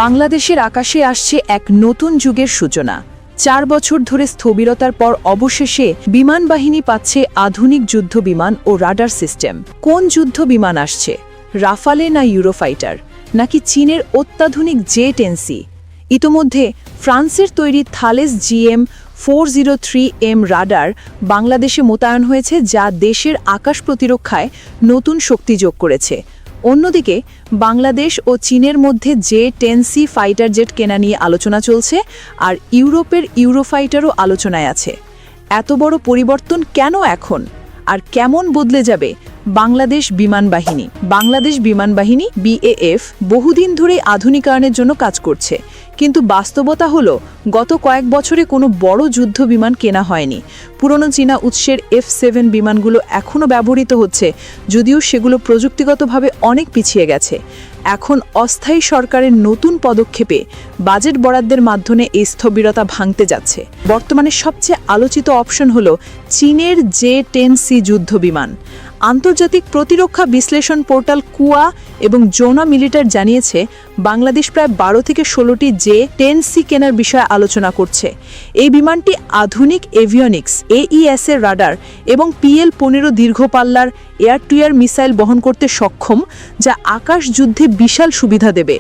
বাংলাদেশের আকাশে আসছে এক নতুন যুগের সূচনা। 4 বছর ধরে স্থবিরতার পর অবশেষে বিমান বাহিনী পাচ্ছে আধুনিক যুদ্ধ বিমান ও রাডার সিস্টেম। কোন যুদ্ধ বিমান আসছে? রাফালে না ইউরোফাইটার, নাকি চীনের অত্যাধুনিক জে-10সি? ইতোমধ্যে ফ্রান্সের তৈরি থালেস GM403M রাডার বাংলাদেশে মোতায়েন হয়েছে, যা দেশের আকাশ প্রতিরক্ষায় নতুন শক্তি যোগ করেছে। অন্যদিকে বাংলাদেশ ও চীনের মধ্যে জে-10সি ফাইটার জেট কেনা নিয়ে আলোচনা চলছে, আর ইউরোপের ইউরোফাইটারও আলোচনায় আছে। এত বড় পরিবর্তন কেন এখন, আর কেমন বদলে যাবে বাংলাদেশ বিমান বাহিনী? বাংলাদেশ বিমান বাহিনী BAF বহুদিন ধরেই আধুনিকায়নের জন্য কাজ করছে, কিন্তু বাস্তবতা হলো গত কয়েক বছরে কোনো বড় যুদ্ধ বিমান কেনা হয়নি। পুরনো চীনা উৎসের F7 বিমানগুলো এখনও ব্যবহৃত হচ্ছে, যদিও সেগুলো প্রযুক্তিগতভাবে অনেক পিছিয়ে গেছে। এখন অস্থায়ী সরকারের নতুন পদক্ষেপে বাজেট বরাদ্দের মাধ্যমে এই স্থবিরতা ভাঙতে যাচ্ছে। বর্তমানে সবচেয়ে আলোচিত অপশন হলো চীনের জে-10সি যুদ্ধ বিমান। আন্তর্জাতিক প্রতিরক্ষা বিশ্লেষণ পোর্টাল কুয়া এবং জোনা মিলিটার জানিয়েছে, বাংলাদেশ প্রায় 12 থেকে 16টি জে-10সি কেনার বিষয়ে আলোচনা করছে। এই বিমানটি আধুনিক এভিয়নিক্স, AES এর রাডার এবং PL-15 দীর্ঘপাল্লার এয়ার টু এয়ার মিসাইল বহন করতে সক্ষম, যা আকাশ যুদ্ধে বিশাল সুবিধা দেবে।